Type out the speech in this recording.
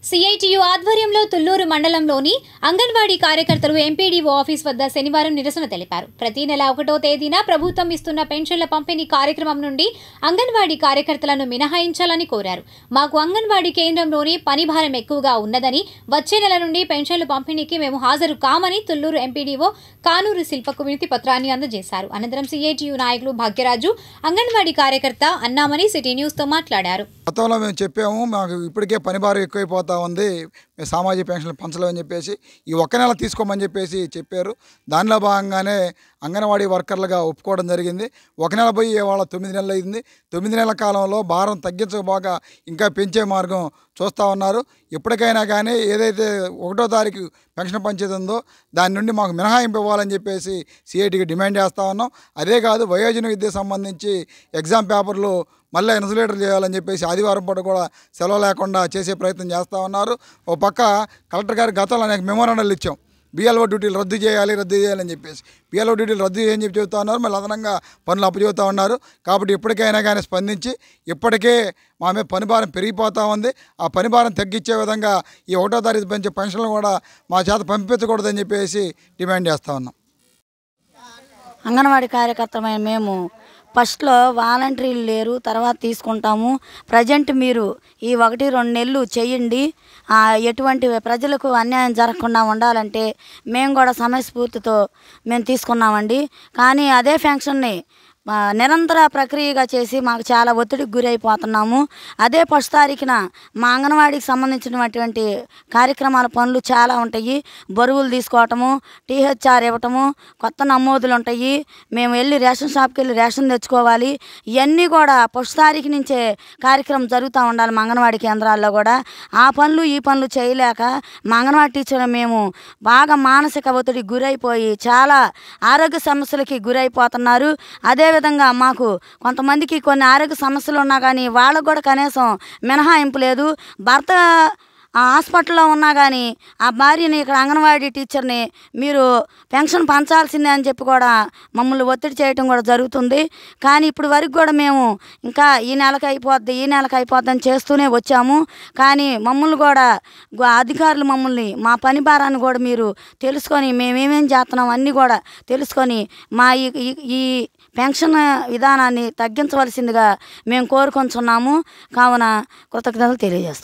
CITU ఆధ్వర్యంలో తుళ్లూరు మండలంలోని అంగన్వాడీ కార్యకర్తలు ఎంపీడీఓ ఆఫీస్ వద్ద శనివారం నిరసన తెలిపారు. ప్రతి నెల 1వ తేదీన ప్రభుత్వం ఇస్తున్న పెన్షన్ల పంపిణీ కార్యక్రమం నుండి అంగన్వాడీ కార్యకర్తలను మినహాయించాలని కోరారు. మాకు అంగన్వాడీ కేంద్రంలోని పని భారం ఎక్కువగా ఉన్నదని, వచ్చే నెల నుండి పెన్షన్ల పంపిణీకి మేము హాజరు కామని తుళ్లూరు ఎంపీడీఓ కానూరు శిల్పకు వినతి పత్రాన్ని అందజేశారు. అనంతరం సిఐటియు నాయకులు భాగ్యరాజు, అంగన్వాడీ కార్యకర్త అన్నామని సిటీ న్యూస్ తో మాట్లాడారు. గతంలో మేము చెప్పాము, మాకు ఇప్పటికే పని భారం ఎక్కువైపోతా ఉంది, మేము సామాజిక పెన్షన్లు పంచలేమని చెప్పేసి ఈ ఒక్క నెల తీసుకోమని చెప్పేసి చెప్పారు. దానిలో భాగంగానే అంగన్వాడీ వర్కర్లుగా ఒప్పుకోవడం జరిగింది. ఒక నెల పోయి ఇవాళ 9 నెలలు అయింది. 9 నెలల కాలంలో భారం తగ్గించకపోగా ఇంకా పెంచే మార్గం చూస్తూ ఉన్నారు. ఇప్పటికైనా కానీ ఏదైతే 1వ తారీఖు పెన్షన్ పంచేది ఉందో దాని నుండి మాకు మినహాయింపు ఇవ్వాలని చెప్పేసి సిఐటికి డిమాండ్ చేస్తూ ఉన్నాం. అదే కాదు, వయోజన విద్యకు సంబంధించి ఎగ్జామ్ పేపర్లు మళ్ళీ ఇన్సులేటర్ చేయాలని చెప్పేసి ఆదివారం పూట కూడా సెలవు లేకుండా చేసే ప్రయత్నం చేస్తూ ఉన్నారు. ఓ పక్క కలెక్టర్ గారి గతంలో అనేక మెమోరాండాలు ఇచ్చాం, బిఎల్ఓ డ్యూటీలు రద్దు చేయాలని చెప్పేసి. బిఎల్ఓ డ్యూటీలు రద్దు చేయని చెప్పి చెబుతూ ఉన్నారు, మళ్ళీ అదనంగా పనులు అప్పచెబుతూ ఉన్నారు. కాబట్టి ఇప్పటికైనా కానీ స్పందించి, ఇప్పటికే మా మీద పని భారం పెరిగిపోతూ ఉంది, ఆ పని భారం తగ్గించే విధంగా ఈ 1వ తారీఖు పెంచే పెన్షన్లు కూడా మా చేత పంపించకూడదని చెప్పేసి డిమాండ్ చేస్తూ ఉన్నాం. అంగన్వాడీ కార్యకర్తమైన మేము ఫస్ట్లో వాలంటీర్లు లేరు, తర్వాత తీసుకుంటాము. ప్రజెంట్ మీరు ఈ 1-2 నెలలు చేయండి, ఎటువంటి ప్రజలకు అన్యాయం జరగకుండా ఉండాలంటే మేము కూడా సమయస్ఫూర్తితో మేము తీసుకున్నామండి. కానీ అదే ఫంక్షన్ని నిరంతర ప్రక్రియగా చేసి మాకు చాలా ఒత్తిడికి గురైపోతున్నాము. అదే 1వ తారీఖున మా అంగన్వాడీకి సంబంధించినటువంటి కార్యక్రమాల పనులు చాలా ఉంటాయి. బరువులు తీసుకోవటము, టీహెచ్ఆర్ ఇవ్వటము, కొత్త నమోదులు ఉంటాయి. మేము వెళ్ళి రేషన్ షాప్కి వెళ్ళి రేషన్ తెచ్చుకోవాలి. ఇవన్నీ కూడా 1వ తారీఖు నుంచే కార్యక్రమం జరుగుతూ ఉండాలి మా అంగన్వాడీ కేంద్రాల్లో కూడా. ఆ పనులు ఈ పనులు చేయలేక మా అంగన్వాడీ టీచర్లు మేము బాగా మానసిక ఒత్తిడికి గురైపోయి చాలా ఆరోగ్య సమస్యలకి గురైపోతున్నారు. అదేవిధంగా మాకు కొంతమందికి కొన్ని ఆరోగ్య సమస్యలు ఉన్నా కానీ వాళ్ళకు కూడా కనీసం మినహాయింపు లేదు. భర్త హాస్పిటల్లో ఉన్నా కానీ ఆ భార్యని ఇక్కడ అంగన్వాడీ టీచర్ని మీరు పెన్షన్ పంచాల్సిందే అని చెప్పి కూడా మమ్మల్ని ఒత్తిడి చేయటం కూడా జరుగుతుంది. కానీ ఇప్పుడు వరకు కూడా మేము ఇంకా ఈ నెలకు అయిపోద్ది అని చేస్తూనే వచ్చాము. కానీ మమ్మల్ని కూడా అధికారులు మమ్మల్ని మా పని భారాన్ని కూడా మీరు తెలుసుకొని మేమేమేం చేస్తున్నాం అన్నీ కూడా తెలుసుకొని మా ఈ పెన్షన్ విధానాన్ని తగ్గించవలసిందిగా మేము కోరుకొంచున్నాము. కావున కృతజ్ఞతలు తెలియజేస్తున్నాం.